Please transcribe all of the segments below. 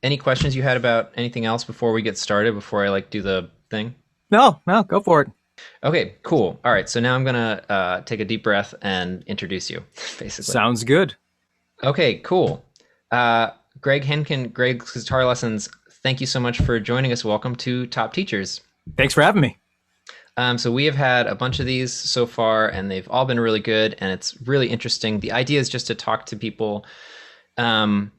any questions you had about anything else before we get started, before I like do the thing? No, no, go for it. Okay, cool. All right, so now I'm gonna take a deep breath and introduce you, basically. Sounds good. Okay, cool. Uh, Greg Henkin, Greg's Guitar Lessons, thank you so much for joining us. Welcome to Top Teachers. Thanks for having me. So we have had a bunch of these so far, and they've all been really good, and it's really interesting. The idea is just to talk to people um,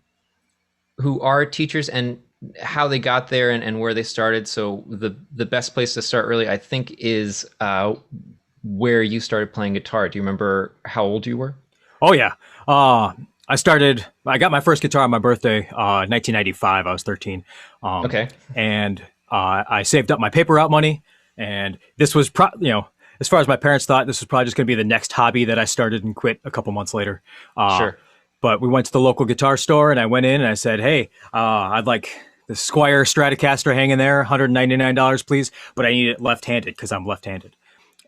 who are teachers and how they got there and where they started. So the best place to start, really, I think, is where you started playing guitar. Do you remember how old you were? Oh yeah. I got my first guitar on my birthday, 1995. I was 13. Okay. And I saved up my paper route money. And this was, as far as my parents thought, this was probably just going to be the next hobby that I started and quit a couple months later. Sure. But we went to the local guitar store and I went in and I said, hey, I'd like the Squire Stratocaster hanging there, $199, please. But I need it left-handed because I'm left-handed.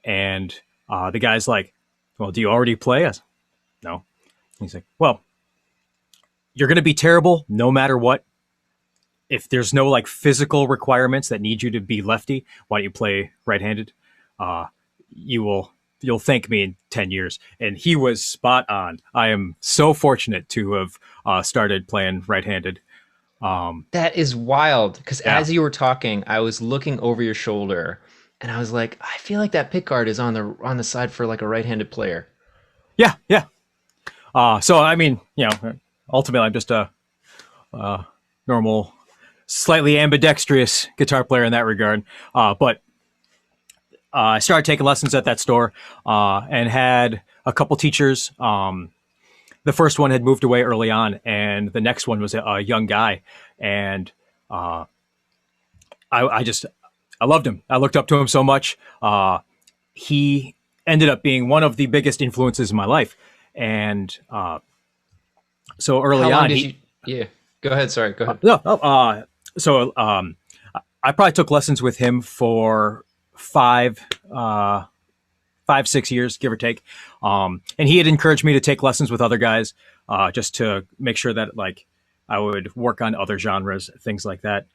And the guy's like, well, do you already play? I said, no. He's like, well, you're going to be terrible no matter what. If there's no like physical requirements that need you to be lefty, why don't you play right-handed? You'll thank me in 10 years. And he was spot on. I am so fortunate to have started playing right-handed. That is wild, because Yeah, as you were talking, I was looking over your shoulder, and I was like, I feel like that pick guard is on the side for like a right-handed player. yeah, yeah. So I mean, ultimately, I'm just a normal, slightly ambidextrous guitar player in that regard. But I started taking lessons at that store and had a couple teachers. The first one had moved away early on, and the next one was a young guy, and I loved him. I looked up to him so much. He ended up being one of the biggest influences in my life, and so How early long on, did you? Yeah. Go ahead. Sorry. Go ahead. no, so I probably took lessons with him for 6 years, give or take. And he had encouraged me to take lessons with other guys, just to make sure that like I would work on other genres, things like that.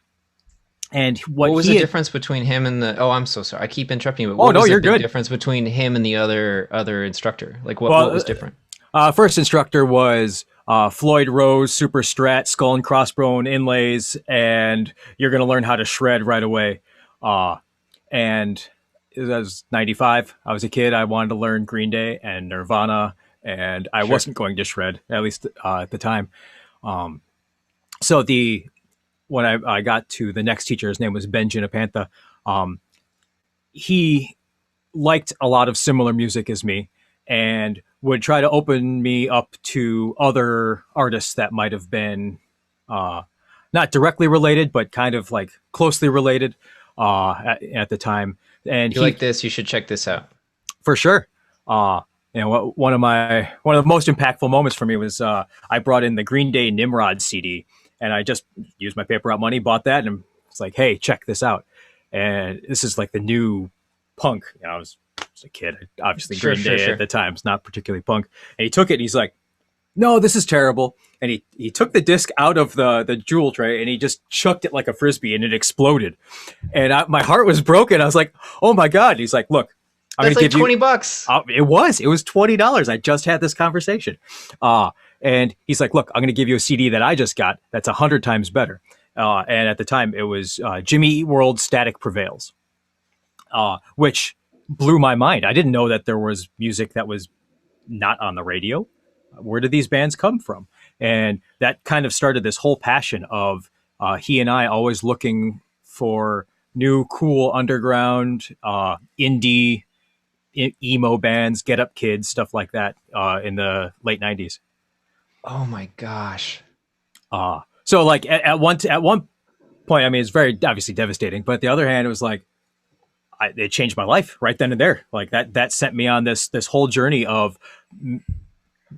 And What what was he the had, difference between him and the? Oh, I'm so sorry. I keep interrupting you. But oh what no, was the you're big good. difference between him and the other instructor? Like what Well, was different? first instructor was Floyd Rose, Super Strat, skull and crossbone inlays, and you're going to learn how to shred right away. And it was 95. I was a kid. I wanted to learn Green Day and Nirvana, and I Sure. wasn't going to shred, at least at the time. So when I got to the next teacher, his name was Ben Ginapantha. He liked a lot of similar music as me and would try to open me up to other artists that might have been not directly related, but kind of like closely related at the time. And You like this? You should check this out. for sure, one of the most impactful moments for me was I brought in the Green Day Nimrod CD, and I just used my paper out money, bought that, and it's like, hey, check this out. And this is like the new punk. I was a kid. Obviously, Sure. Green Sure. Day Sure. at the time is not particularly punk. And he took it and he's like, no, this is terrible. And he took the disc out of the jewel tray and he just chucked it like a frisbee and it exploded. And my heart was broken. I was like, oh my God. He's like, look, I'm going That's to like give you 20 bucks. it was $20. I just had this conversation. And he's like, look, I'm going to give you a CD that I just got that's 100 times better. And at the time it was Jimmy Eat World Static Prevails, which blew my mind. I didn't know that there was music that was not on the radio. Where did these bands come from? And that kind of started this whole passion of he and I always looking for new, cool underground, indie, emo bands, Get Up Kids, stuff like that in the late 90s. Oh my gosh. So like at one point, I mean, it's very obviously devastating, but the other hand, it was like, it changed my life right then and there. Like that sent me on this whole journey of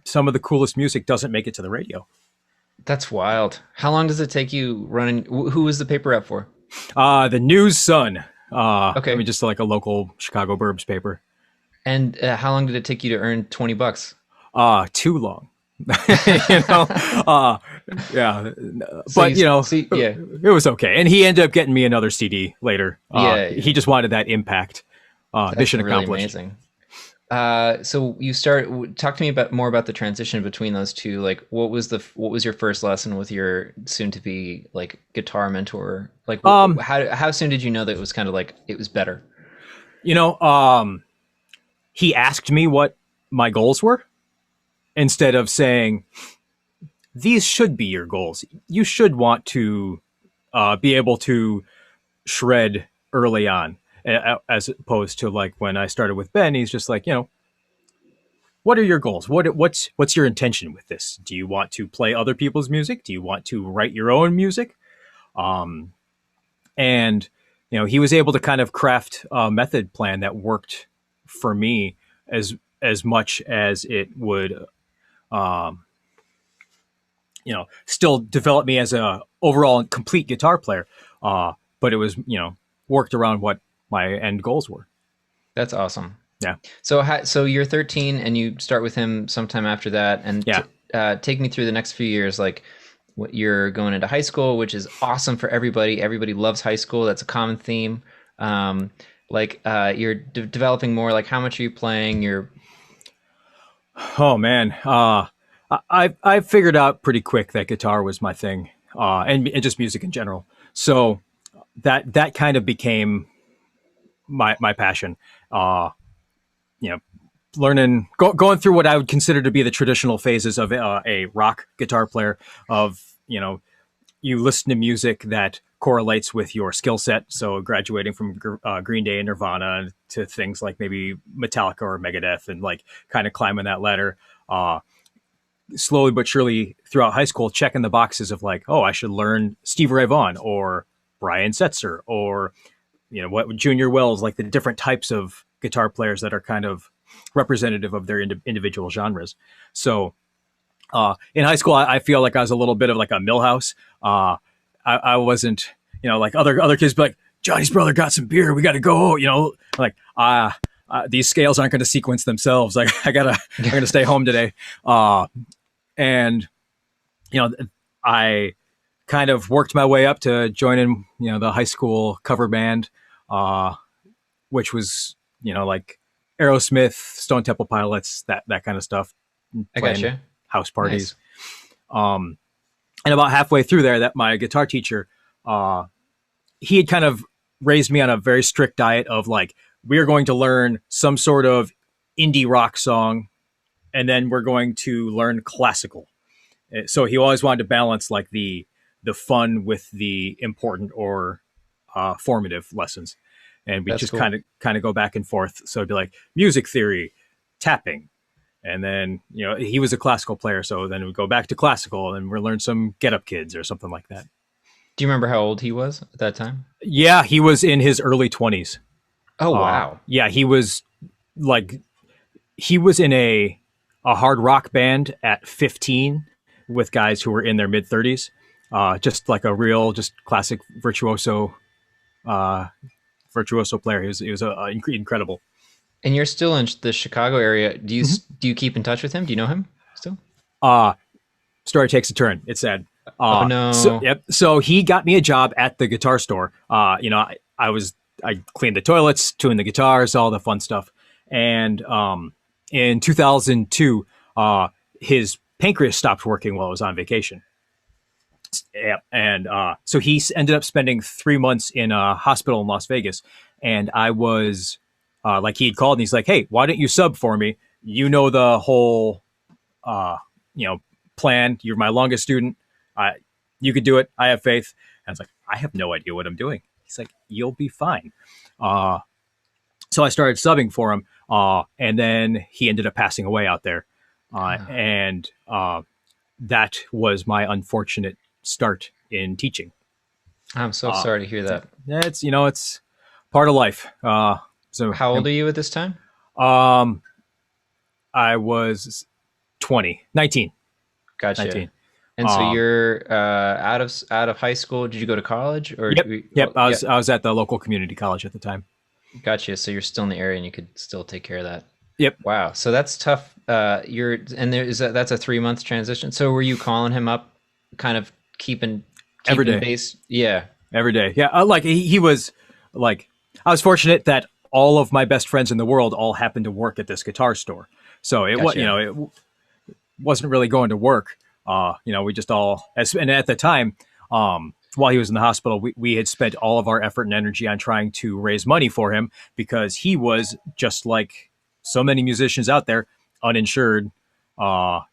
some of the coolest music doesn't make it to the radio. That's wild. How long does it take you running? Who was the paper rep for? The News Sun. I Okay. mean, just like a local Chicago Burbs paper. And how long did it take you to earn 20 bucks? Too long. you know, uh, Yeah, So but yeah, it was okay. And he ended up getting me another CD later. yeah, He just wanted that impact. that's Mission really accomplished. amazing. So you talk to me about more about the transition between those two. Like, what was your first lesson with your soon to be like guitar mentor? Like, Um, how soon did you know that it was kind of like it was better? you know, um, he asked me what my goals were instead of saying these should be your goals. You should want to be able to shred early on, as opposed to like when I started with Ben. He's just like, what are your goals? What's your intention with this? Do you want to play other people's music? Do you want to write your own music? Um, and he was able to kind of craft a method plan that worked for me as much as it would um, still develop me as a overall complete guitar player. But it was worked around what my end goals were. That's awesome. Yeah, So you're 13 and you start with him sometime after that, and yeah. take me through the next few years. Like, what you're going into high school, which is awesome for everybody. Everybody loves high school. That's a common theme. You're developing more. Like, how much are you playing? You're Oh man, I figured out pretty quick that guitar was my thing, and just music in general. So that kind of became my passion. Uh, you know, going through what I would consider to be the traditional phases of a rock guitar player. Of you listen to music that correlates with your skill set. So graduating from Green Day and Nirvana to things like maybe Metallica or Megadeth, and like kind of climbing that ladder. Slowly but surely throughout high school, checking the boxes of like, oh, I should learn Steve Ray Vaughan or Brian Setzer or what Junior Wells, like the different types of guitar players that are kind of representative of their individual genres. So in high school, I feel like I was a little bit of like a Millhouse. I wasn't, like other kids be like, Johnny's brother got some beer, we got to go. Like these scales aren't going to sequence themselves. Like I'm gonna stay home today. And I kind of worked my way up to joining the high school cover band, which was like Aerosmith, Stone Temple Pilots, that kind of stuff, I playing gotcha. house Nice. parties. And about halfway through there, that my guitar teacher, he had kind of raised me on a very strict diet of like, we are going to learn some sort of indie rock song, and then we're going to learn classical. So he always wanted to balance like the fun with the important or formative lessons, and we That's just cool. kind of go back and forth. So it'd be like music theory, tapping, and then he was a classical player, so then we go back to classical, and we learn some Get Up Kids or something like that. Do you remember how old he was at that time? Yeah, he was in his early 20s. Oh wow. Yeah, he was like he was in a hard rock band at 15 with guys who were in their mid 30s. Just like a real, just classic uh, virtuoso player. He was incredible. And you're still in the Chicago area. Mm-hmm. Do you keep in touch with him? Do you know him still? Uh, Story takes a turn. It's sad. Oh So no. yep. So he got me a job at the guitar store. I cleaned the toilets, tuned the guitars, all the fun stuff. And in 2002, his pancreas stopped working while I was on vacation. Yeah, and so he ended up spending 3 months in a hospital in Las Vegas. And I was like, he had called and he's like, "Hey, why don't you sub for me? You know the whole uh, plan. You're my longest student. I You could do it. I have faith." And I was like, "I have no idea what I'm doing." He's like, "You'll be fine." Uh, so I started subbing for him, and then he ended up passing away out there, and that was my unfortunate start in teaching. I'm so Uh, sorry to hear that. it's part of life. So How old are you at this time? um, I was 20, 19, Gotcha. 19. And so you're out of high school. Did you go to college or? Yep, yep. Well, yeah, I was at the local community college at the time. gotcha. So you're still in the area and you could still take care of that. Yep. Wow. So that's tough. That's a 3 month transition. So were you calling him up kind of every keeping day, base? Yeah. every day. Yeah, like he was like I was fortunate that all of my best friends in the world all happened to work at this guitar store. So it was, Gotcha. it wasn't really going to work. We just all, and at the time, while he was in the hospital, we had spent all of our effort and energy on trying to raise money for him because he was just like so many musicians out there, uninsured.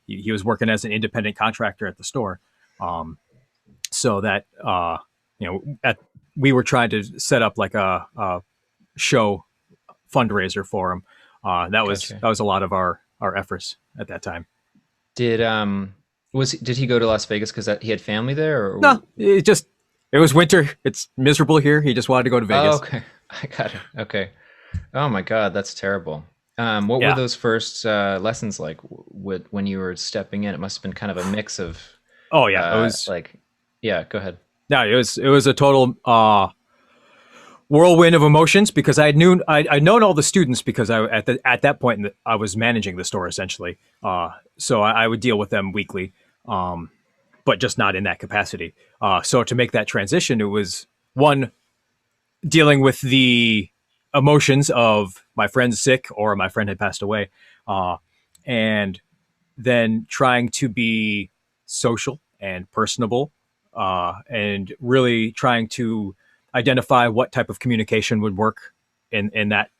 He was working as an independent contractor at the store. So that, we were trying to set up like a show fundraiser for him. Gotcha. That was a lot of our efforts at that time. Did did he go to Las Vegas because he had family there, or? No, it was winter. It's miserable here. He just wanted to go to Oh, Vegas. okay. I got it. Okay. Oh my God, that's terrible. What were Yeah. those first lessons like when you were stepping in? It must have been kind of a mix of Oh yeah. It was like, yeah, go ahead. no. It was a total whirlwind of emotions because I'd known all the students because at that point I was managing the store essentially. So I would deal with them weekly, but just not in that capacity. So to make that transition, it was one dealing with the emotions of my friend's sick or my friend had passed away, and then trying to be social and personable, and really trying to identify what type of communication would work in that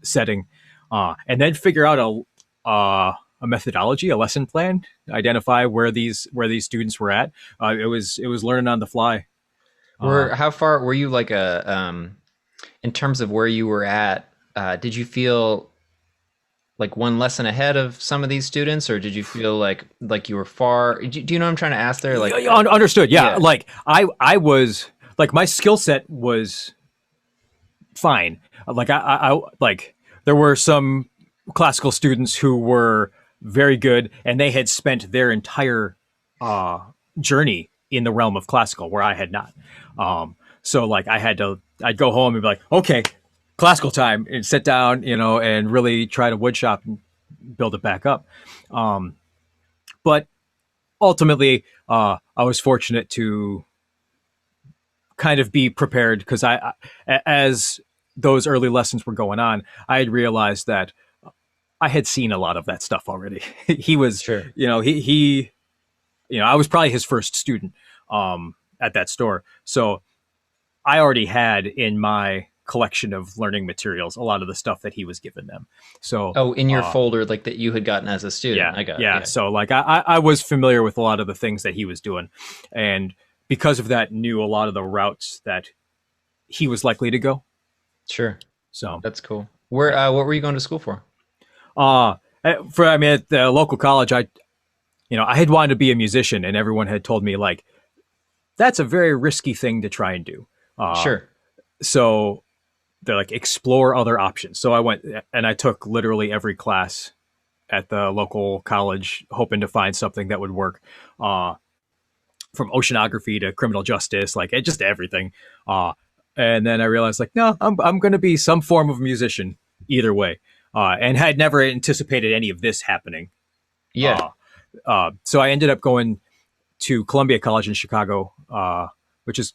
setting, and then figure out a methodology, a lesson plan, identify where these students were at. It was learning on the fly. Uh, How far were you like in terms of where you were at? Did you feel like one lesson ahead of some of these students, or did you feel like you were far? Do you know what I'm trying to ask there? Like, Understood. Yeah. yeah, Like I was like my skill set was fine. Like like there were some classical students who were very good and they had spent their entire uh, journey in the realm of classical where I had not. So like I'd go home and be like, okay, classical time and sit down, and really try to woodshop and build it back up. But ultimately, I was fortunate to kind of be prepared because as those early lessons were going on, I had realized that I had seen a lot of that stuff already. He was, sure. I was probably his first student at that store. So I already had in my collection of learning materials a lot of the stuff that he was giving them. So, Oh, in your folder, like that you had gotten as a student. yeah, I got it. yeah. Yeah, So like I was familiar with a lot of the things that he was doing. And because of that, knew a lot of the routes that he was likely to go. sure. So, That's cool. Where, yeah. what were you going to school for? Uh, I mean, at the local college, I had wanted to be a musician and everyone had told me like, that's a very risky thing to try and do. Uh, Sure. so they're like, explore other options. So I went and I took literally every class at the local college, hoping to find something that would work. From oceanography to criminal justice, like just everything. And then I realized, like, no, I'm going to be some form of musician either way, and had never anticipated any of this happening. Yeah. Uh, so I ended up going to Columbia College in Chicago, which is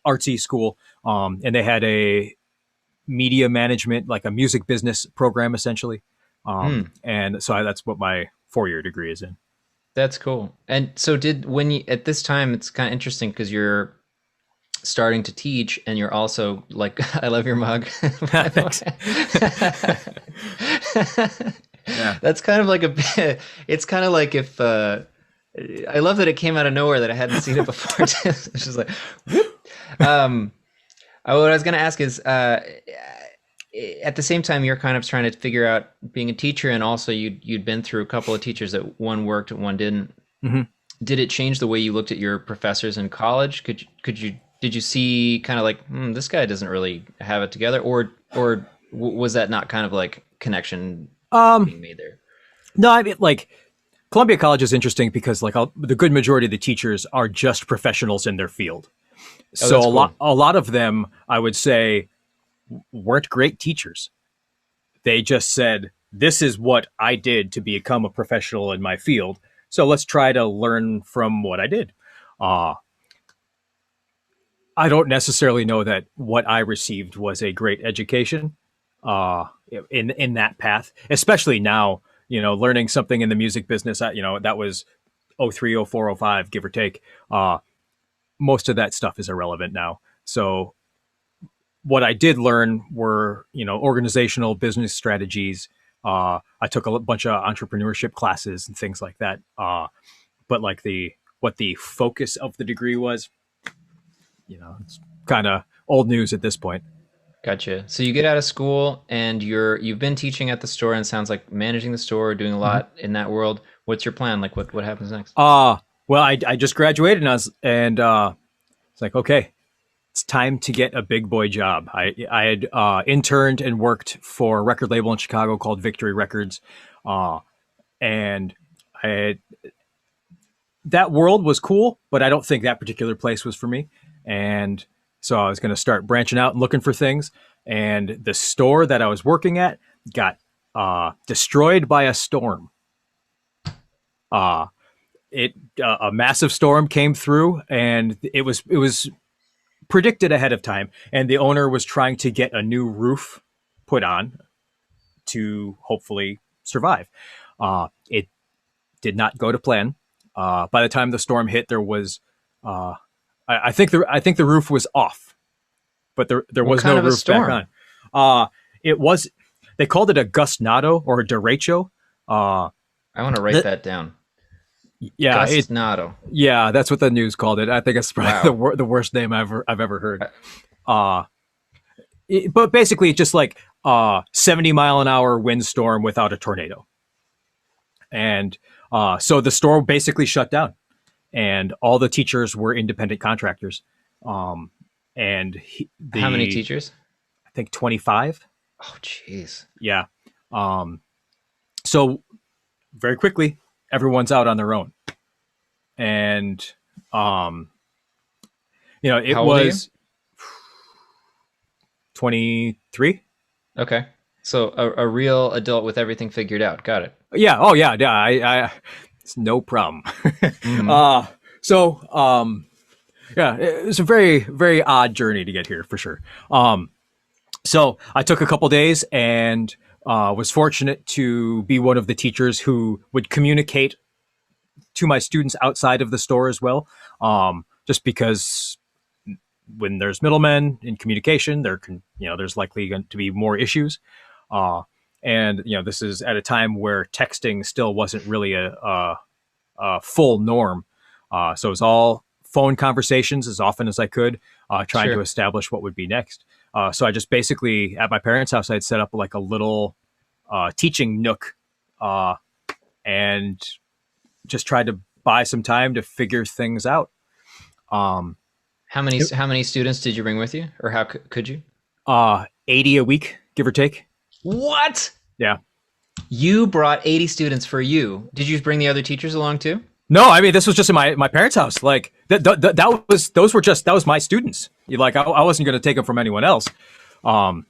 artsy school, and they had a media management, like a music business program, essentially. Hmm. And so that's what my 4 year degree is in. That's cool. And so when you, at this time, it's kind of interesting because you're starting to teach and you're also like, I love your mug, by Thanks. the way. Yeah. That's kind of like it's kind of like if, I love that it came out of nowhere that I hadn't seen it before. It's just like, whoop. Um, what I was going to ask is, at the same time, you're kind of trying to figure out being a teacher, and also you'd been through a couple of teachers that one worked and one didn't. Mhm. Did it change the way you looked at your professors in college? Did you see kind of like, this guy doesn't really have it together, or was that not kind of like connection Um, being made there? no, I mean, like, Columbia College is interesting because like the good majority of the teachers are just professionals in their field. Oh, So that's cool. a lot of them, I would say, weren't great teachers. They just said, "This is what I did to become a professional in my field. So let's try to learn from what I did. Uh, I don't necessarily know that what I received was a great education uh, in that path, especially now. Learning something in the music business. That was 03, 04, 05, give or take. Most of that stuff is irrelevant now. So what I did learn were, organizational business strategies. I took a bunch of entrepreneurship classes and things like that. But like what the focus of the degree was, it's kind of old news at this point. Gotcha. So you get out of school and you've been teaching at the store, and it sounds like managing the store, doing a Mm-hmm. lot in that world. What's your plan? Like what happens next? Well, I just graduated and it's like, okay, it's time to get a big boy job. I had interned and worked for a record label in Chicago called Victory Records. Uh, and I had, that world was cool, but I don't think that particular place was for me. And so I was going to start branching out and looking for things. And the store that I was working at got destroyed by a storm. Uh, a massive storm came through, and it was predicted ahead of time. And the owner was trying to get a new roof put on to hopefully survive. It did not go to plan. By the time the storm hit, there was, I think the roof was off, but there What was kind no of a roof back storm? on. It was They called it a gustnado or a derecho. Uh, I want to write that that down. yeah, Gustnado. that's what the news called it. I think it's probably Wow. the worst name I've ever heard. Uh, Uh, but basically, just like 70-mile-an-hour windstorm without a tornado, and so the store basically shut down, and all the teachers were independent contractors. Um, and How many the teachers? I think 25. Oh, jeez. Yeah. Um, so very quickly, everyone's out on their own, and um, it How old are you? was 23. Okay. So a real adult with everything figured out. Got it. Yeah. Oh, yeah. Yeah. It's no problem. Hmm. uh, so, yeah, it's a very, very odd journey to get here for sure. So I took a couple days and was fortunate to be one of the teachers who would communicate to my students outside of the store as well. Just because when there's middlemen in communication, there's likely going to be more issues. Uh, and this is at a time where texting still wasn't really a full norm. So it was all phone conversations as often as I could, trying to Sure. establish what would be next. So I just basically at my parents' house, I'd set up like a little teaching nook, uh, and just tried to buy some time to figure things out. Um, How many students did you bring with you, or how could you? 80 a week, give or take. What? Yeah. You brought 80 students for you. Did you bring the other teachers along too? No, I mean this was just in my parents' house. Like that was my students. Like I wasn't going to take them from anyone else. Um,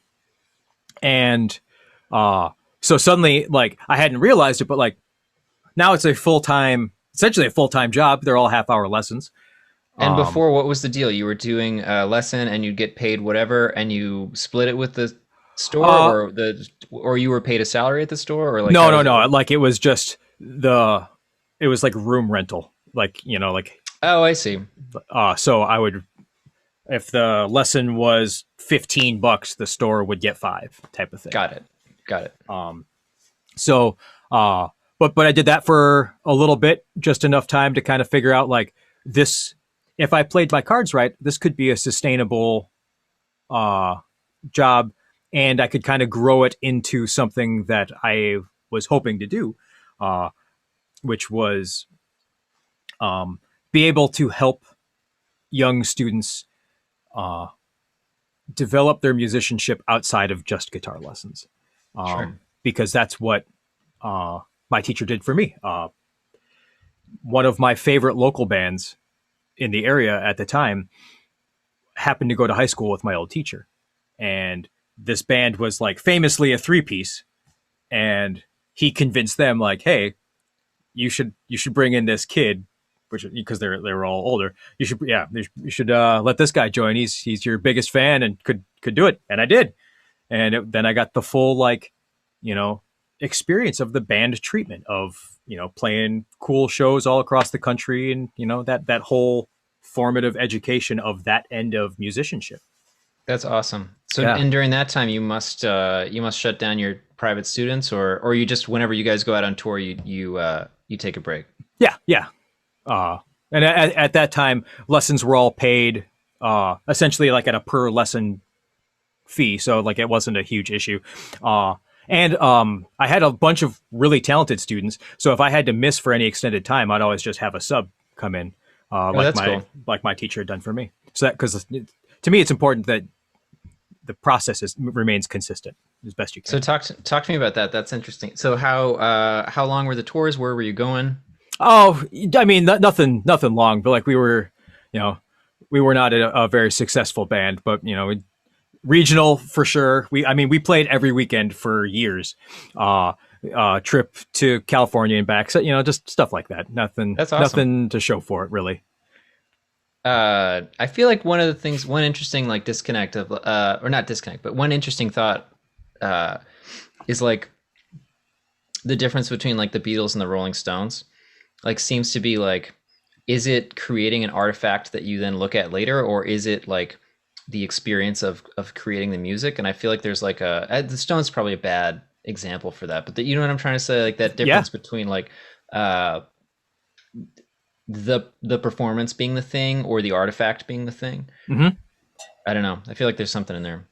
and so suddenly, like I hadn't realized it, but like now it's essentially a full time job. They're all half-hour lessons. And Um, before, what was the deal? You were doing a lesson and you'd get paid whatever, and you split it with the store, uh, or you were paid a salary at the store, or like no, how no, does it no. work? Like it was like room rental. Like Oh, I see. so I would, if the lesson was $15, the store would get five, type of thing. Got it. Got it. So, but I did that for a little bit, just enough time to kind of figure out like this. If I played my cards right, this could be a sustainable uh, job, and I could kind of grow it into something that I was hoping to do, uh, which was be able to help young students uh, develop their musicianship outside of just guitar lessons, Sure. because that's what my teacher did for me. One of my favorite local bands in the area at the time happened to go to high school with my old teacher, and this band was like famously a three piece, and he convinced them like, hey, you should bring in this kid, which because they were all older. You should let this guy join. He's your biggest fan and could do it, and I did. And then I got the full you know experience of the band treatment of playing cool shows all across the country, and that whole formative education of that end of musicianship. That's awesome. So, Yeah, and during that time, you must shut down your private students, or you just whenever you guys go out on tour, you take a break. yeah, yeah. Uh, and at that time, lessons were all paid, essentially like at a per lesson fee, so like it wasn't a huge issue. Uh, and I had a bunch of really talented students, so if I had to miss for any extended time, I'd always just have a sub come in, Oh, that's cool. like my teacher had done for me. So that because to me, it's important that the process remains consistent as best you So can. talk to me about that. That's interesting. So how long were the tours? Where were you going? Oh, I mean, nothing long, but like you know, we were not a very successful band, but regional for sure. We played every weekend for years. Uh, Trip to California and back, so just stuff like that. That's awesome. Nothing to show for it, really. I feel like one of the things, one interesting like disconnect of, or not disconnect, but one interesting thought, uh, is like the difference between like the Beatles and the Rolling Stones. Like seems to be like, is it creating an artifact that you then look at later, or is it like the experience of creating the music? And I feel like there's like the Stones probably a bad example for that, but you know what I'm trying to say, like that Yeah. difference between like uh the performance being the thing or the artifact being the thing. Hmm. I don't know. I feel like there's something in there.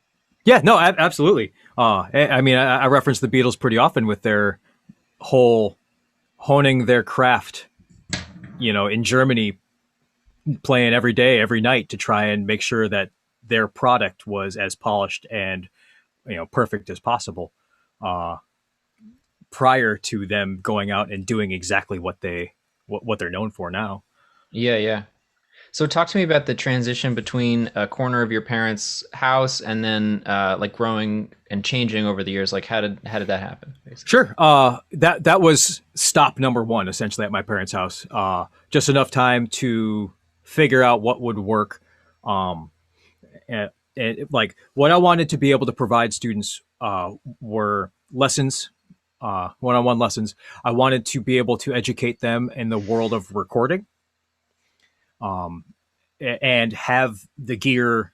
Yeah. No. Absolutely. I reference the Beatles pretty often with their whole honing their craft. In Germany, playing every day, every night to try and make sure that their product was as polished and perfect as possible. Uh, Prior to them going out and doing exactly what they're known for now. Yeah, yeah. So talk to me about the transition between a corner of your parents' house and then like growing and changing over the years. Like how did that happen, basically? Sure. That was stop number one, essentially, at my parents' house. Just enough time to figure out what would work. Um, and like what I wanted to be able to provide students were lessons, one-on-one lessons. I wanted to be able to educate them in the world of recording, um, and have the gear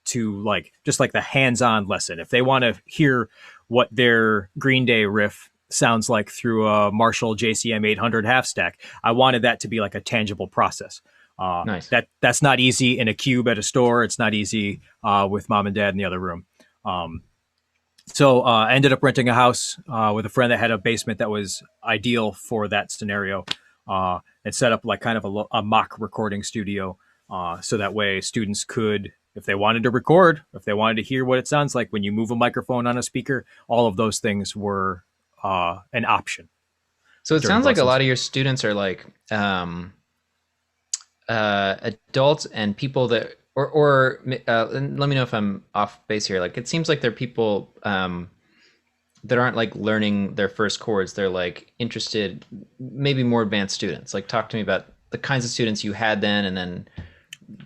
to just like the hands-on lesson. If they want to hear what their Green Day riff sounds like through a Marshall JCM 800 half stack, I wanted that to be like a tangible process. Nice. That's not easy in a cube at a store. It's not easy with mom and dad in the other room. So I ended up renting a house with a friend that had a basement that was ideal for that scenario, and set up like kind of a mock recording studio, so that way students could, if they wanted to record, if they wanted to hear what it sounds like when you move a microphone on a speaker, all of those things were an option So it during sounds like a lessons. lot of your students are like adults and people that and let me know if I'm off base here. Like it seems like they're people that aren't like learning their first chords. They're like interested, maybe more advanced students. Like talk to me about the kinds of students you had then, and then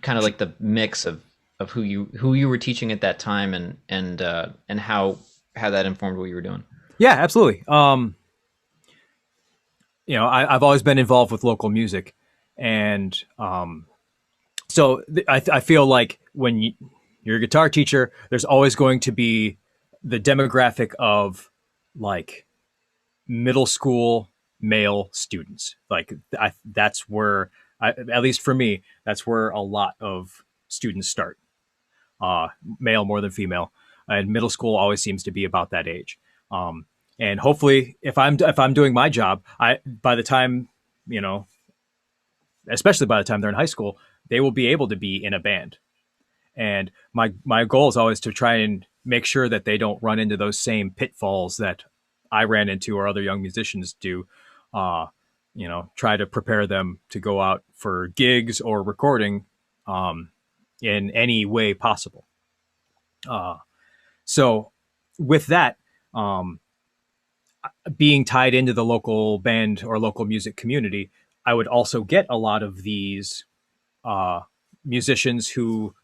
kind of like the mix of who you were teaching at that time, and how that informed what you were doing. Yeah, absolutely. I've always been involved with local music, and I feel like when you're a guitar teacher, there's always going to be the demographic of like middle school male students. That's where, at least for me, that's where a lot of students start. Male more than female, and middle school always seems to be about that age. Um, and hopefully, if I'm doing my job, I by the time you know, especially by the time they're in high school, they will be able to be in a band. And my goal is always to try and make sure that they don't run into those same pitfalls that I ran into or other young musicians do. Uh, Try to prepare them to go out for gigs or recording, in any way possible. So with that, um, being tied into the local band or local music community, I would also get a lot of these uh, musicians who,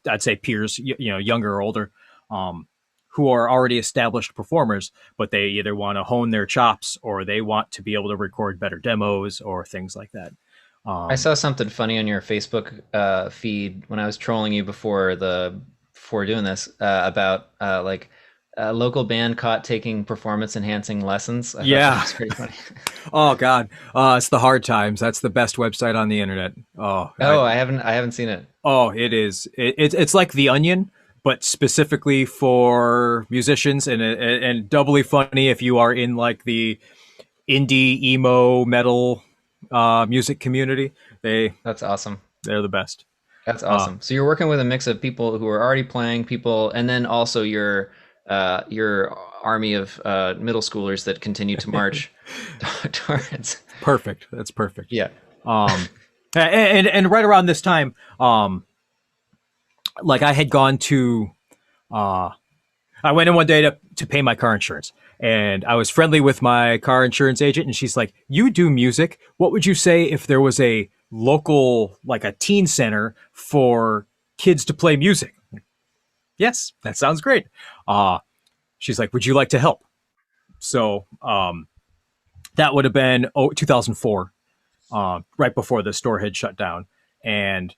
I'd say peers, younger or older, um, who are already established performers, but they either want to hone their chops or they want to be able to record better demos or things like that. I Um, saw something funny on your Facebook feed when I was trolling you before doing this about like a local band caught taking performance enhancing lessons. I thought that yeah. was pretty funny. Oh God. It's the Hard Times. That's the best website on the internet. Oh, I haven't seen it. It is. It's like The Onion, but specifically for musicians, and doubly funny if you are in like the indie emo metal music community. That's awesome. They're the best. That's Uh, awesome. So you're working with a mix of people who are already playing people, and then also your army of middle schoolers that continue to march towards. Perfect. That's perfect. Yeah, Um, and right around this time, like I had gone to, uh, I went in one day to pay my car insurance, and I was friendly with my car insurance agent, and she's like, "You do music? What would you say if there was a local, like a teen center for kids to play music?" Yes, that sounds great. Uh, she's like, "Would you like to help?" So that would have been 2004, right before the store had shut down, and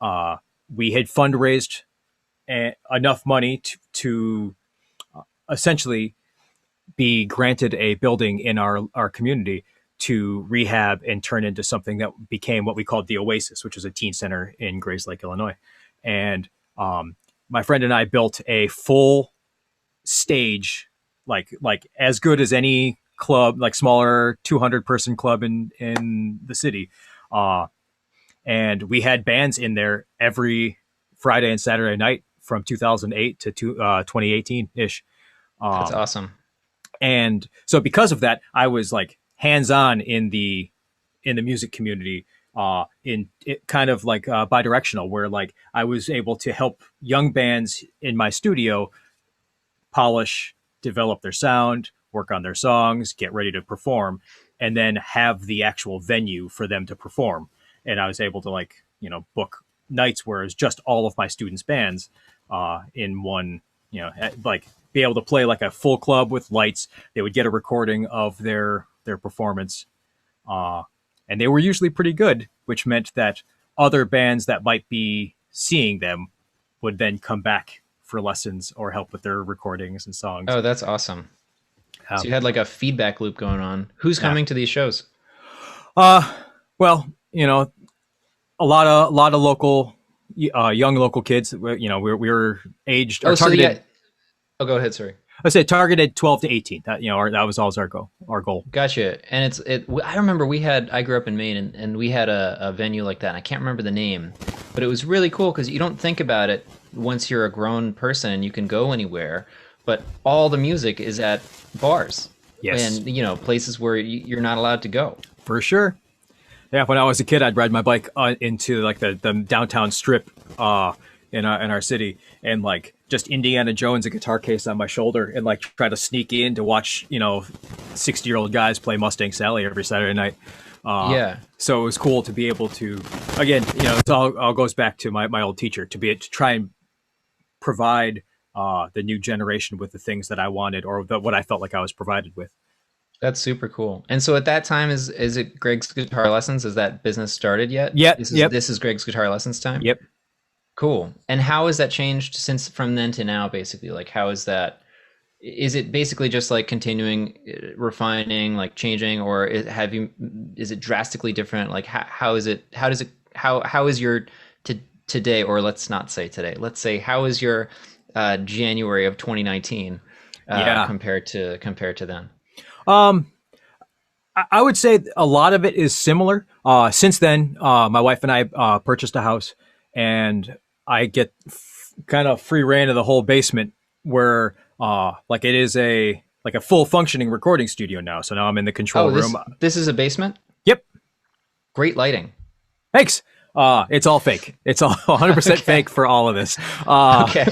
uh, we had fundraised enough money to essentially be granted a building in our community to rehab and turn into something that became what we called the Oasis, which is a teen center in Grays Lake, Illinois. And my friend and I built a full stage, like as good as any club, like smaller 200-person club in the city. Uh, and we had bands in there every Friday and Saturday night from 2008 to 2018 ish. that's Um, awesome. and so because of that, I was like hands on in the music community, in it kind of like bi-directional, where like I was able to help young bands in my studio polish, develop their sound, work on their songs, get ready to perform, and then have the actual venue for them to perform. And I was able to like, book nights where it's just all of my students' bands in one, like be able to play like a full club with lights. They would get a recording of their performance. Uh, and they were usually pretty good, which meant that other bands that might be seeing them would then come back for lessons or help with their recordings and songs. Oh, that's awesome. So Um, you had like a feedback loop going on. Who's yeah. coming to these shows? Uh, well, a lot of local, young local kids. We were aged or Oh, so targeted. yeah. Oh, go ahead. Sorry. I say targeted 12 to 18. That that was always our goal. Our goal. Gotcha. And I remember I grew up in Maine and we had a venue like that. And I can't remember the name, but it was really cool because you don't think about it once you're a grown person and you can go anywhere, but all the music is at bars Yes, and, places where you're not allowed to go. for sure. Yeah, when I was a kid, I'd ride my bike into like the downtown strip in our city, and like just Indiana Jones, a guitar case on my shoulder, and like try to sneak in to watch 60-year-old guys play Mustang Sally every Saturday night. Yeah. So it was cool to be able to, again, it all goes back to my old teacher, to try and provide the new generation with the things that I wanted, or what I felt like I was provided with. That's super cool. And so at that time, is it Greg's Guitar Lessons? Is that business started yet? Yep, This is yep, this is Greg's Guitar Lessons time? yep. Cool. And how has that changed since from then to now, basically? Like, how is that? Is it basically just like continuing refining, like changing, or is it drastically different? Like, how is it? How is your today, or let's not say today. Let's say how is your January of 2019 Yeah. compared to then? Um, I would say a lot of it is similar. Since then, my wife and I purchased a house, and I get kind of free reign of the whole basement, where like it is a full functioning recording studio now. So now I'm in the control Oh, this room. this is a basement. Yep. Great lighting. Thanks. It's all fake. It's all 100% Okay. fake for all of this. Okay.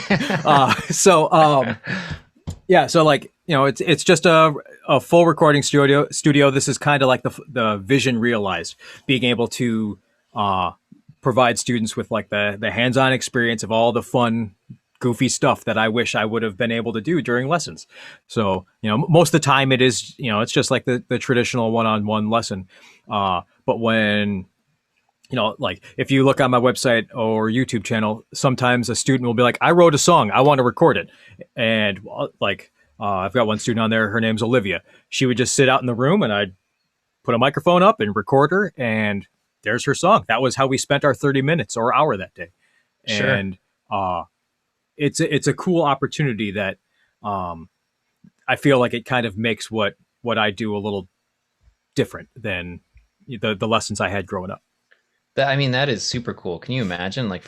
So Yeah, so like it's just a full recording studio. This is kind of like the vision realized, being able to uh, provide students with like the hands on experience of all the fun, goofy stuff that I wish I would have been able to do during lessons. So most of the time it is it's just like the traditional one on one lesson. But when like if you look on my website or YouTube channel, sometimes a student will be like, I wrote a song, I want to record it. And like, I've got one student on there, her name's Olivia. She would just sit out in the room and I'd put a microphone up and record her, and there's her song. That was how we spent our 30 minutes or hour that day. Sure. And it's a cool opportunity that um, I feel like it kind of makes what I do a little different than the lessons I had growing up. I mean, that is super cool. Can you imagine? Like,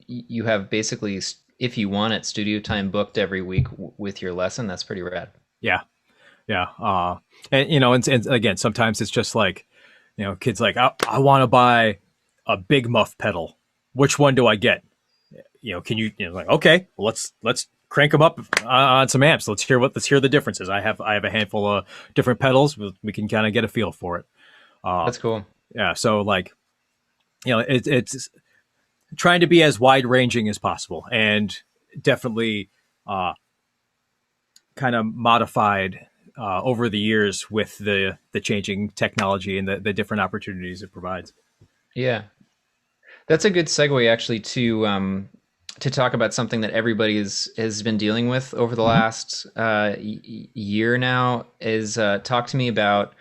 you have basically, if you want it, studio time booked every week with your lesson. That's pretty rad. Yeah. Yeah. And and again, sometimes it's just like, kids like, I want to buy a big muff pedal. Which one do I get? Can like, okay, well, let's crank them up on some amps. Let's hear the differences. I have a handful of different pedals. We can kind of get a feel for it. That's cool. Yeah. So like, it's trying to be as wide ranging as possible, and definitely kind of modified over the years with the changing technology and the different opportunities it provides. Yeah. That's a good segue actually to talk about something that everybody has been dealing with over the Mhm. last year now. Is talk to me about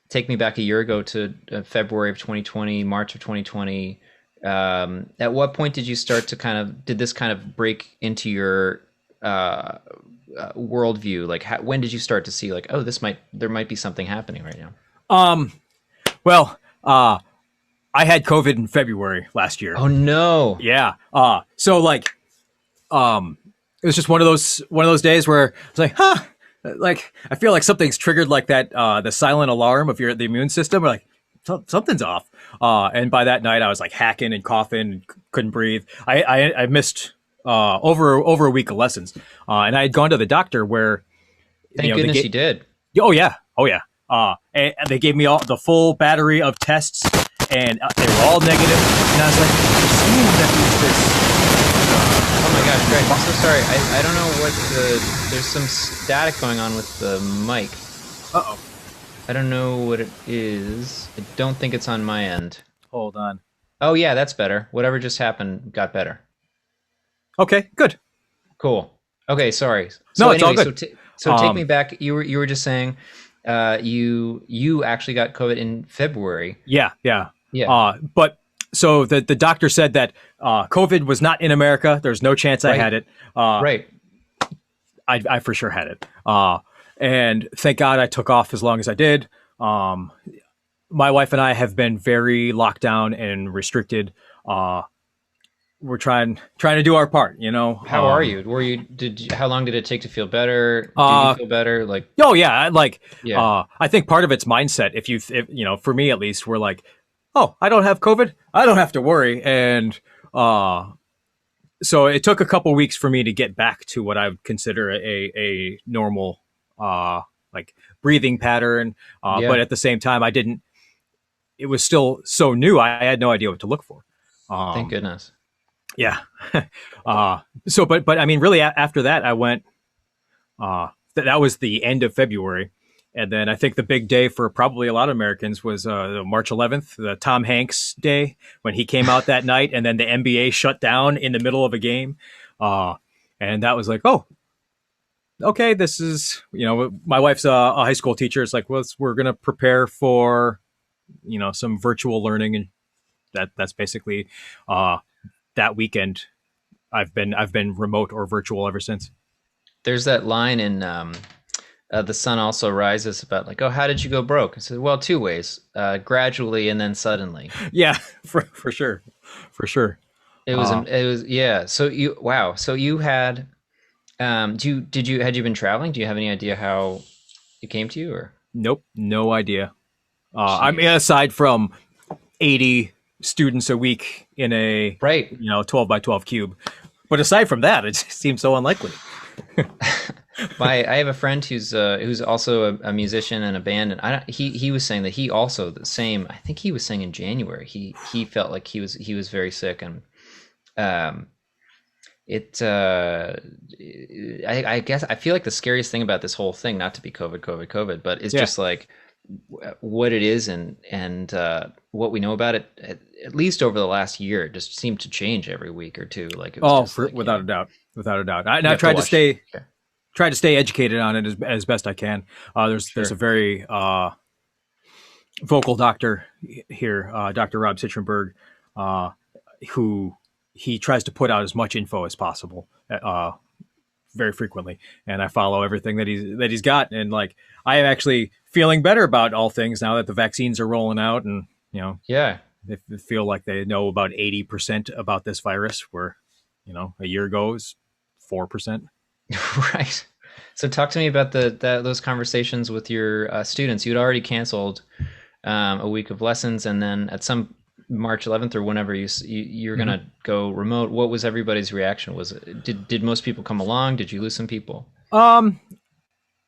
take me back a year ago to February of 2020, March of 2020. At what point did you start to did this kind of break into your worldview? Like, when did you start to see like, oh, there might be something happening right now? Um, well, I had COVID in February last year. Oh no. Yeah. So like, it was just one of those days where it's like, huh, like I feel like something's triggered, like that, the silent alarm of the immune system. Or like something's off. And by that night, I was like hacking and coughing and couldn't breathe. I missed over a week of lessons, and I had gone to the doctor where Thank they goodness get you did. oh yeah. And they gave me all the full battery of tests, and they were all negative. And I was like, it seems that Oh my gosh, Greg, I'm so sorry. I don't know what there's some static going on with the mic. uh oh, I don't know what it is. I don't think it's on my end. hold on. Oh yeah, that's better. Whatever just happened got better. Okay, good. Cool. Okay, sorry. No, So it's all anyway, good. so take me back. You were just saying you actually got COVID in February. Yeah, yeah. Yeah. But so the doctor said that COVID was not in America. There's no chance I Right. had it. Uh, Right. I for sure had it. And thank God I took off as long as I did. My wife and I have been very locked down and restricted. We're trying to do our part, you know. How are you? How long did it take to feel better? Do you Uh, feel better? Like, oh yeah, like yeah. I think part of it's mindset. If for me at least, we're like, oh, I don't have COVID, I don't have to worry, and so it took a couple weeks for me to get back to what I would consider a normal like breathing pattern. But Yeah. at the same time, I didn't. It was still so new. I had no idea what to look for. Thank Um, goodness. yeah. But I mean, really, after that, I went. That was the end of February, and then I think the big day for probably a lot of Americans was March 11th, the Tom Hanks day, when he came out that night, and then the NBA shut down in the middle of a game, and that was like, oh, okay, this is my wife's a high school teacher. It's like, well, we're gonna prepare for some virtual learning, and that's basically that weekend. I've been remote or virtual ever since. There's that line in The Sun Also Rises about like, oh, how did you go broke? I said, well, two ways: gradually and then suddenly. Yeah, for sure, for sure. Uh, It was yeah. So wow. So you had had you been traveling? Do you have any idea how it came to you or? nope, no idea. I mean, Jeez. aside from 80 students a week in a Right. 12 by 12 cube, but aside from that, it seems so unlikely. I have a friend who's also a musician in a band, and he was saying that he also the same. I think he was saying in January he felt like he was very sick, and um, it I guess I feel like the scariest thing about this whole thing, not to be COVID, but is Yeah. just like what it is, and what we know about it. At least over the last year, it just seemed to change every week or two. Like it was Oh, just like, without a doubt, without a doubt. And you I've have to tried to watch. stay Okay. tried to stay educated on it as best I can. There's a Sure. very vocal doctor here, Dr. Rob Citronberg, uh, who he tries to put out as much info as possible, very frequently, and I follow everything that he's got, and like I am actually feeling better about all things now that the vaccines are rolling out, and Yeah. they feel like they know about 80% about this virus, where a year ago it was 4%. Right. So talk to me about those conversations with your students. You'd already canceled a week of lessons, and then at some March 11th or whenever you're Mm-hmm. gonna go remote. What was everybody's reaction? Did most people come along? Did you lose some people? Um,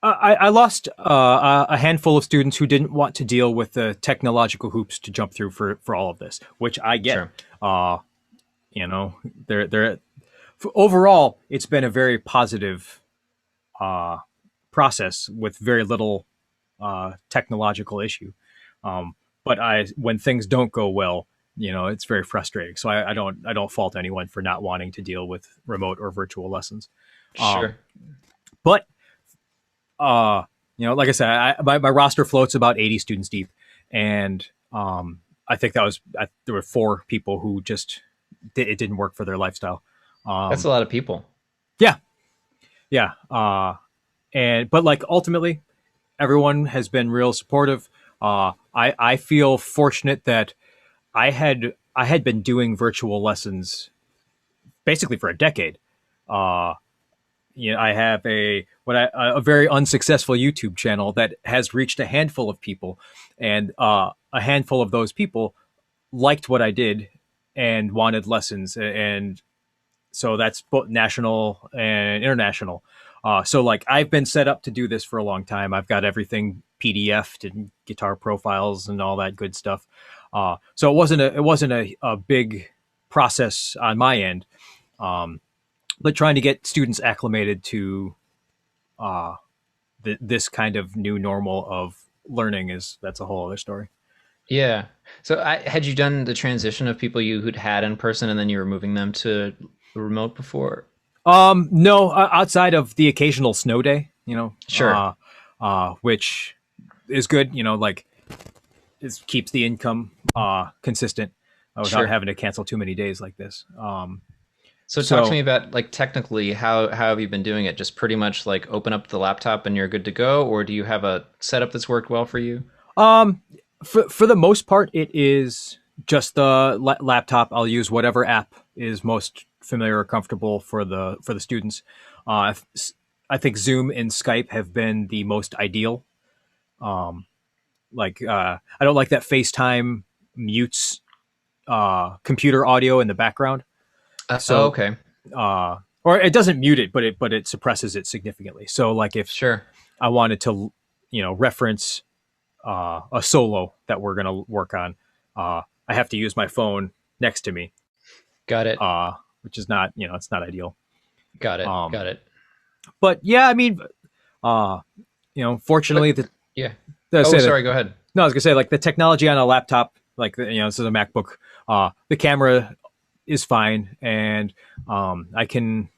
I lost a handful of students who didn't want to deal with the technological hoops to jump through for all of this, which I get. Sure. Uh, you know, they're overall, it's been a very positive uh, process with very little technological issue. Um, but when things don't go well, it's very frustrating. So I don't fault anyone for not wanting to deal with remote or virtual lessons. Um, Sure. but like I said, my roster floats about 80 students deep, and I think there were 4 people who just it didn't work for their lifestyle. That's Um, a lot of people. yeah, yeah, but like ultimately, everyone has been real supportive. I feel fortunate that I had been doing virtual lessons basically for a decade. Uh, I have a very unsuccessful YouTube channel that has reached a handful of people, and a handful of those people liked what I did and wanted lessons, and so that's both national and international. So like I've been set up to do this for a long time. I've got everything PDF'd and guitar profiles and all that good stuff. So it wasn't a big process on my end, but trying to get students acclimated to uh, this kind of new normal of learning that's a whole other story. Yeah. So had you done the transition of people who'd had in person and then you were moving them to remote before? No, outside of the occasional snow day, Sure. which is good. Like it keeps the income consistent without Sure. having to cancel too many days like this. So talk to So me about like technically how have you been doing it? Just pretty much like open up the laptop and you're good to go, or do you have a setup that's worked well for you? um, for the most part, it is just the laptop. I'll use whatever app is most familiar or comfortable for the students. Uh, I think Zoom and Skype have been the most ideal. Like I don't like that FaceTime mutes computer audio in the background. So Okay. or it doesn't mute it, but it suppresses it significantly. So like if Sure. I wanted to reference a solo that we're gonna work on, I have to use my phone next to me, Got it. which is not it's not ideal. Got it. Um, Got it. but yeah, I mean, uh, fortunately, But yeah. Oh, say that sorry, go ahead. no, I was gonna say like the technology on a laptop, like this is a MacBook. The camera is fine, and I can,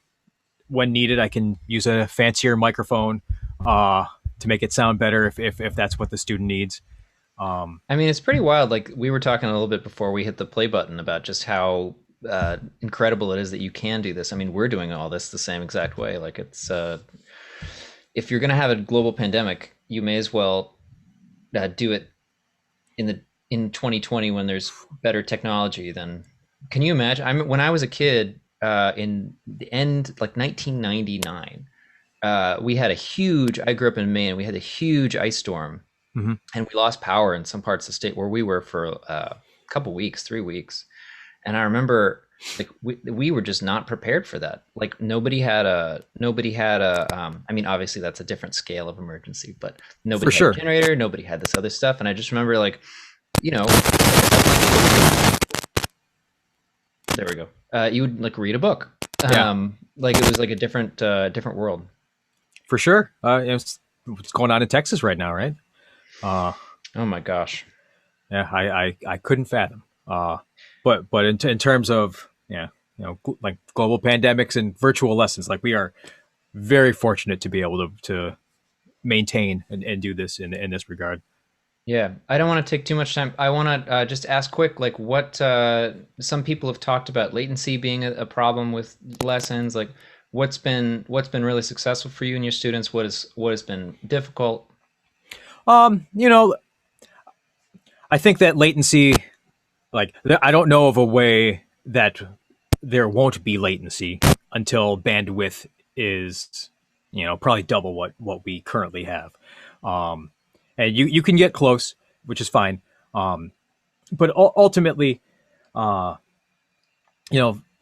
when needed, I can use a fancier microphone to make it sound better if that's what the student needs. I mean, it's pretty wild. Like we were talking a little bit before we hit the play button about just how incredible it is that you can do this. I mean, we're doing all this the same exact way. Like it's if you're going to have a global pandemic, you may as well do it in 2020 when there's better technology than. Can you imagine? When I was a kid in the end, like 1999, we had a huge. I grew up in Maine. We had a huge ice storm, Mhm. and we lost power in some parts of the state where we were for a couple weeks, 3 weeks. And I remember Like we were just not prepared for that. Like nobody had a I mean, obviously that's a different scale of emergency, but For nobody had a sure. generator, nobody had this other stuff. And I just remember like, you know, there we go. You would like read a book. Yeah, Like it was like a different world. for sure. It's what's going on in Texas right now, right? Uh, Oh my gosh. yeah, I couldn't fathom. But in terms of yeah, like global pandemics and virtual lessons, like we are very fortunate to be able to maintain and do this in this regard. Yeah, I don't want to take too much time. I want to just ask quick, like what some people have talked about latency being a problem with lessons. Like what's been really successful for you and your students? What has been difficult? You know, I think that latency, like I don't know of a way that there won't be latency until bandwidth is, probably double what we currently have. Um, and you can get close, which is fine. But ultimately, uh,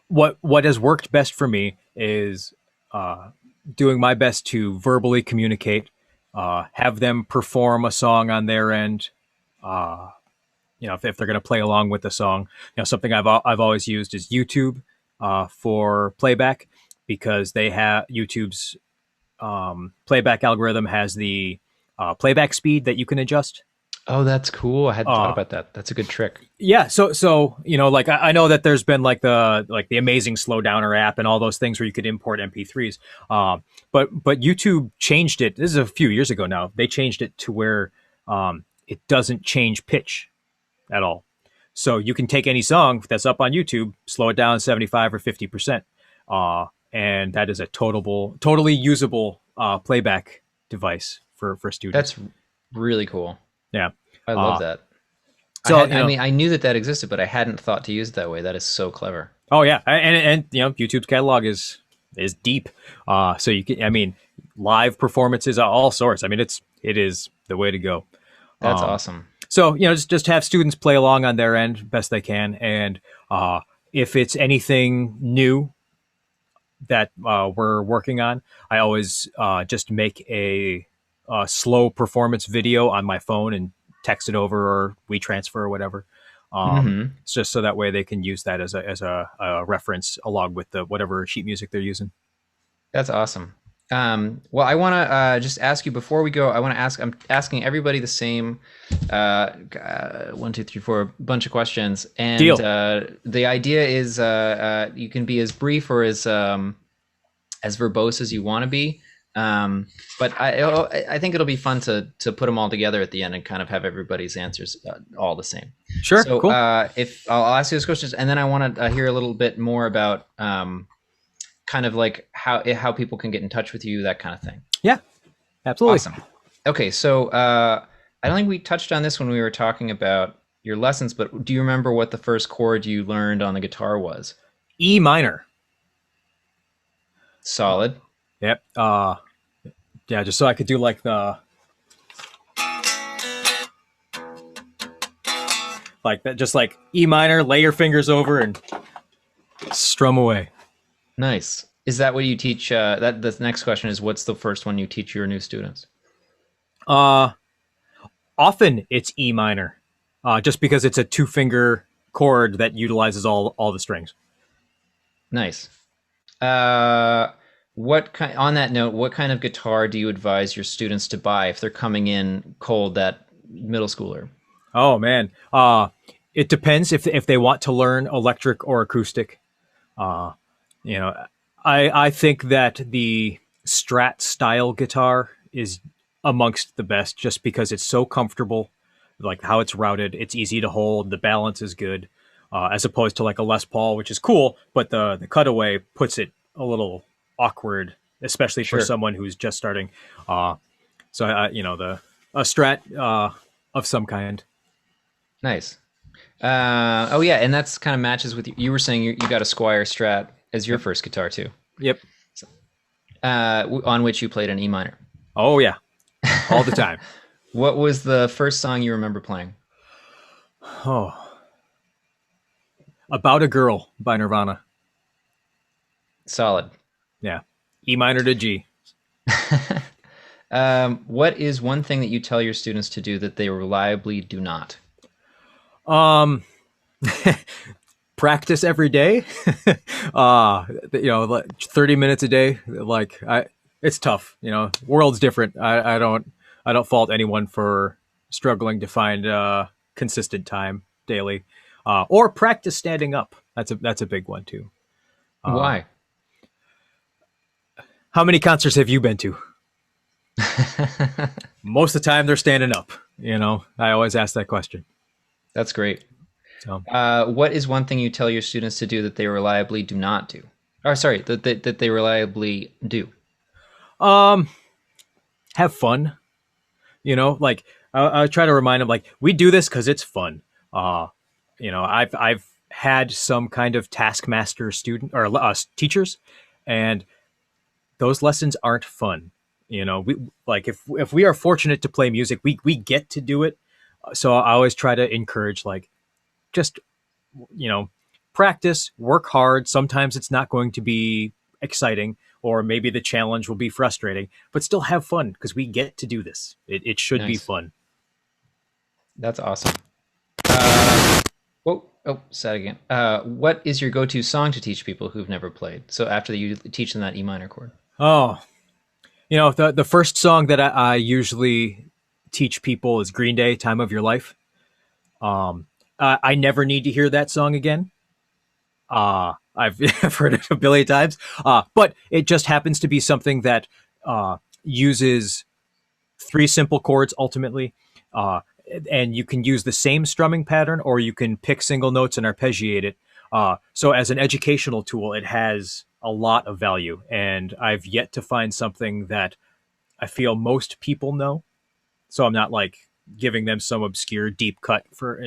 what has worked best for me is uh, doing my best to verbally communicate, have them perform a song on their end. Uh, if they're going to play along with the song, something I've always used is YouTube for playback because they have YouTube's playback algorithm has the playback speed that you can adjust. Oh, that's cool. I hadn't thought Uh, about that. That's a good trick. yeah, so like I know that there's been like the amazing slowdowner app and all those things where you could import MP3s. But YouTube changed it. This is a few years ago now. They changed it to where it doesn't change pitch at all. So you can take any song that's up on YouTube, slow it down 75 or 50%. And that is a totally usable playback device for students. That's really cool. Yeah. I love Uh, that. so, I mean, I knew that that existed, but I hadn't thought to use it that way. That is so clever. oh yeah. And YouTube's catalog is deep. So you can, I mean, live performances, all sorts. I mean, it is the way to go. That's Um, awesome. So just have students play along on their end best they can, and if it's anything new that we're working on, I always just make a slow performance video on my phone and text it over or we transfer or whatever. Hmm. It's just so that way they can use that as a reference along with the whatever sheet music they're using. That's awesome. Well, I want to just ask you before we go. I want to ask. I'm asking everybody the same. One, two, three, four, bunch of questions, and Deal. the idea is you can be as brief or as verbose as you want to be. But I think it'll be fun to put them all together at the end and kind of have everybody's answers all the same. Sure. So Cool. if I'll ask you those questions, and then I want to hear a little bit more about kind of like how people can get in touch with you, that kind of thing. Yeah. Absolutely. Awesome. Okay, so I don't think we touched on this when we were talking about your lessons, but do you remember what the first chord you learned on the guitar was? E minor. Solid. Yep. Yeah. Just so I could do like the like that, just like E minor, lay your fingers over and strum away. Nice. Is that what you teach? That the next question is, what's the first one you teach your new students? Uh, Often it's E minor, just because it's a two finger chord that utilizes all the strings. Nice. What kind? On that note, what kind of guitar do you advise your students to buy if they're coming in cold, that middle schooler? Oh man, it depends if they want to learn electric or acoustic. Uh, you know, I think that the Strat style guitar is amongst the best just because it's so comfortable, like how it's routed, it's easy to hold, the balance is good, as opposed to like a Les Paul, which is cool, but the cutaway puts it a little awkward, especially for Sure. someone who's just starting. So the a Strat of some kind. Nice. Oh yeah, and that's kind of matches with you. You were saying you got a Squire Strat as your Yep. first guitar too, Yep. on which you played an E minor. Oh yeah, all the time. What was the first song you remember playing? Oh, About a Girl by Nirvana. Solid. Yeah. E minor to G. What is one thing that you tell your students to do that they reliably do not? Um, Practice every day. Like 30 minutes a day. It's tough. World's different. I don't fault anyone for struggling to find consistent time daily, or practice standing up. That's a big one too. Why? How many concerts have you been to? Most of the time, they're standing up. I always ask that question. That's great. So, What is one thing you tell your students to do that they reliably do not do? Or sorry, that they reliably do. um, have fun. Like I try to remind them, like, we do this because it's fun. Uh, I've had some kind of taskmaster student or teachers, and those lessons aren't fun. We like if we are fortunate to play music, we get to do it. So I always try to encourage, like, just you know practice, work hard. Sometimes it's not going to be exciting, or maybe the challenge will be frustrating, but still have fun because we get to do this. It should be Nice. fun. That's awesome. Oh, sad again. What is your go-to song to teach people who've never played? So after you teach them that E minor chord. Oh, the first song that I usually teach people is Green Day, "Time of Your Life." I never need to hear that song again. I've heard it a billion times, but it just happens to be something that uses three simple chords ultimately, uh, and you can use the same strumming pattern, or you can pick single notes and arpeggiate it. So as an educational tool, it has a lot of value, and I've yet to find something that I feel most people know. So I'm not like giving them some obscure deep cut for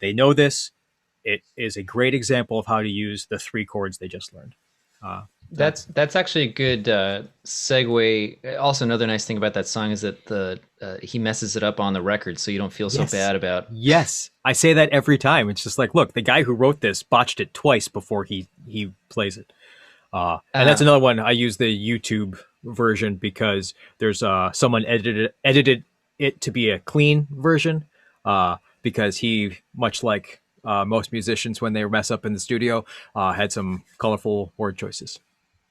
they know this. It is a great example of how to use the three chords they just learned. That's That's that's actually a good segue. Also, another nice thing about that song is that the he messes it up on the record, so you don't feel so Yes. bad about. Yes. I say that every time. It's just like, look, the guy who wrote this botched it twice before he plays it. And that's Uh, another one. I use the YouTube version because there's someone edited it to be a clean version, because he, much like most musicians when they mess up in the studio, had some colorful word choices.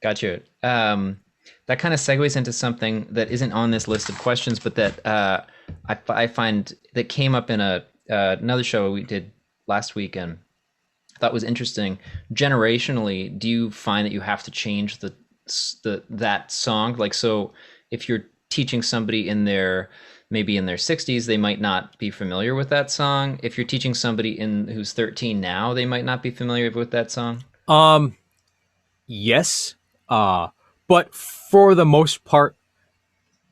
Gotcha. That kind of segues into something that isn't on this list of questions, but that I find that came up in a another show we did last week, and I thought was interesting. Generationally, do you find that you have to change the that song? Like, so if you're teaching somebody in their maybe in their 60s, they might not be familiar with that song. If you're teaching somebody in who's 13 now, they might not be familiar with that song. Um, yes, uh, but for the most part,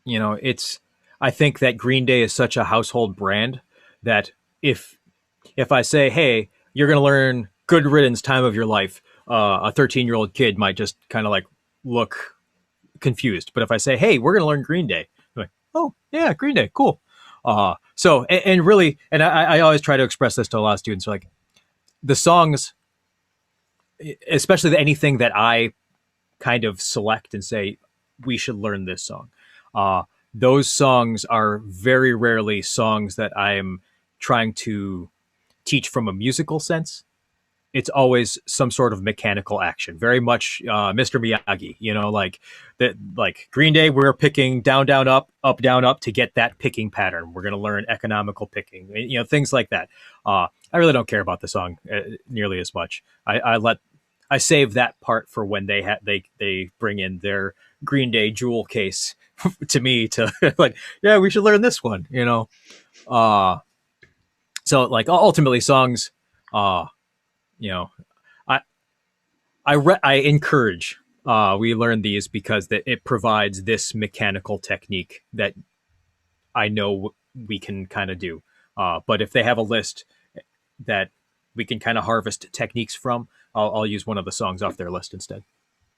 it's. I think that Green Day is such a household brand that if if I say, "Hey, you're going to learn Good Riddance, Time of Your Life," a 13-year-old kid might just kind of like look confused. But if I say, "Hey, we're going to learn Green Day," they're like, "Oh, yeah, Green Day, cool." And really, and I always try to express this to a lot of students, like, the songs, especially anything that I kind of select and say we should learn this song. Uh, those songs are very rarely songs that I'm trying to teach from a musical sense. It's always some sort of mechanical action, very much Mr. Miyagi. Like that, like Green Day, we're picking down, down, up, down, up to get that picking pattern. We're going to learn economical picking, things like that. I really don't care about the song nearly as much. I save that part for when they bring in their Green Day jewel case to me to like, yeah, we should learn this one. Uh, so like ultimately songs, uh, you know, I I encourage we learn these because it provides this mechanical technique that I know we can kind of do. But if they have a list that we can kind of harvest techniques from, I'll use one of the songs off their list instead.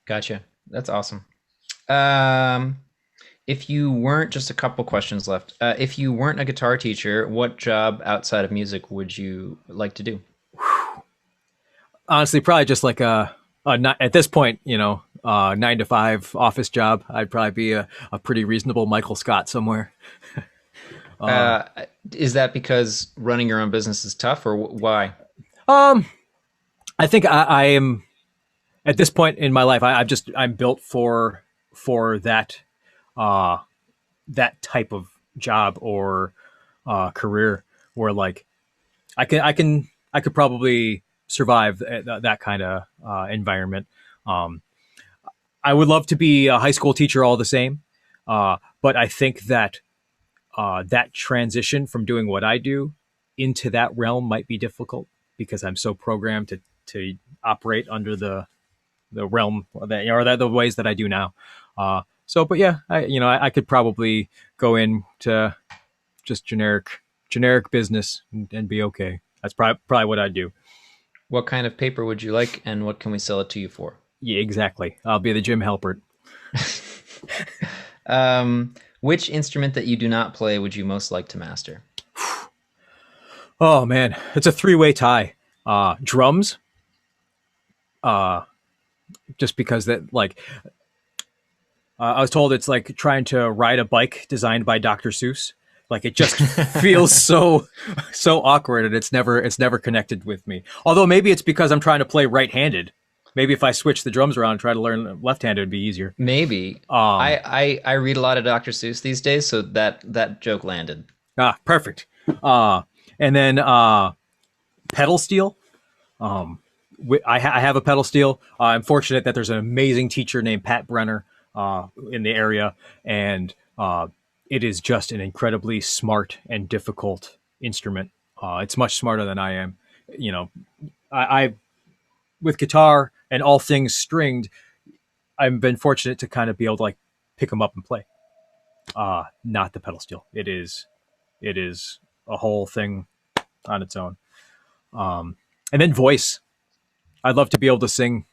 Gotcha. That's awesome. Um, if you weren't just a couple questions left, if you weren't a guitar teacher, what job outside of music would you like to do? Honestly, probably just like at this point, 9 to 5 office job. I'd probably be a pretty reasonable Michael Scott somewhere. Uh, is that because running your own business is tough, or why? Um, I think I am at this point in my life. I'm built for uh, that type of job or career where like I could probably survive that kind of environment. Um, I would love to be a high school teacher all the same, but I think that that transition from doing what I do into that realm might be difficult because I'm so programmed to operate under the realm that or the ways that I do now. But yeah, I could probably go into just generic business and be okay. That's probably what I'd do. What kind of paper would you like, and what can we sell it to you for? Yeah, exactly. I'll be the Jim Halpert. Which instrument that you do not play would you most like to master? Oh man, it's a three-way tie. Drums, uh, just because that like I was told it's like trying to ride a bike designed by Dr. Seuss. Like it just feels so awkward, and it's never connected with me. Although maybe it's because I'm trying to play right-handed. Maybe if I switch the drums around and try to learn left-handed, it'd be easier. Maybe. I read a lot of Dr. Seuss these days, so that joke landed. Perfect. And then pedal steel. I have a pedal steel. I'm fortunate that there's an amazing teacher named Pat Brenner in the area, and it is just an incredibly smart and difficult instrument. It's much smarter than I am. You know, I with guitar and all things stringed, I've been fortunate to kind of be able to like pick them up and play. Not the pedal steel. It is a whole thing on its own. And then voice. I'd love to be able to sing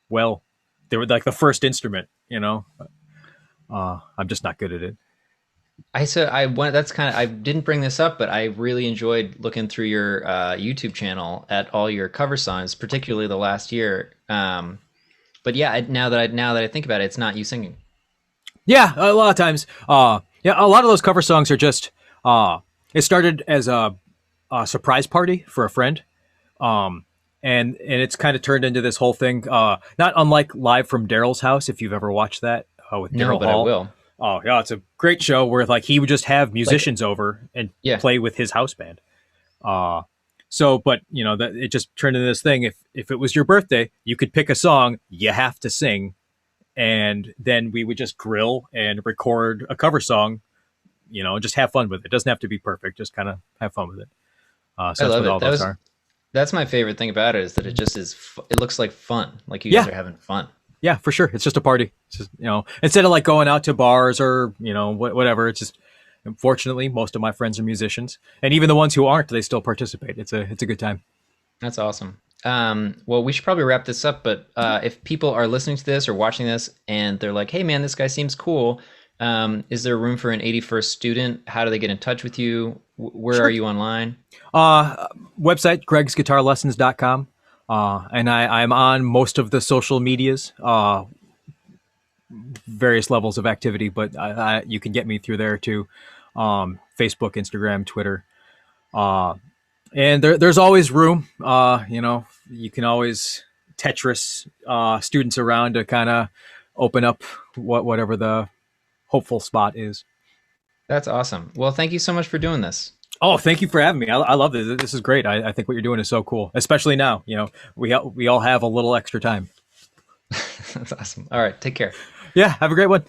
well. They were like the first instrument, you know. I'm just not good at it. I said I went. That's kind of. I didn't bring this up, but I really enjoyed looking through your YouTube channel at all your cover songs, particularly the last year. But yeah, now that I think about it, it's not you singing. Yeah, a lot of times. Yeah, a lot of those cover songs are just. It started as a surprise party for a friend, and it's kind of turned into this whole thing. Not unlike Live from Daryl's House, if you've ever watched that with No, Daryl but I Hall. will. Oh yeah, it's a great show where like he would just have Like, musicians over and yeah. play with his house band. Uh, but that it just turned into this thing. If it was your birthday, you could pick a song you have to sing, and then we would just grill and record a cover song. Just have fun with it. It doesn't have to be perfect. Just kind of have fun with it. I So that's love what it. all those are. That's my favorite thing about it is that it just is. It looks like fun. Like you guys Yeah, are having fun. yeah, for sure. It's just a party. It's just, instead of like going out to bars or whatever. It's just. Unfortunately, most of my friends are musicians, and even the ones who aren't, they still participate. It's a good time. That's awesome. Well, we should probably wrap this up, but if people are listening to this or watching this and they're like, hey, man, this guy seems cool. Is there room for an 81st student? How do they get in touch with you? Where are Sure. you online? Website, gregsguitarlessons.com. And I'm on most of the social medias, various levels of activity, but you can get me through there too. Facebook, Instagram, Twitter. And there's always room. You can always Tetris students around to kind of open up whatever the hopeful spot is. That's awesome. Well, thank you so much for doing this. Oh, thank you for having me. I love this. This is great. I think what you're doing is so cool, especially now. We all have a little extra time. That's awesome. All right. Take care. Yeah, have a great one.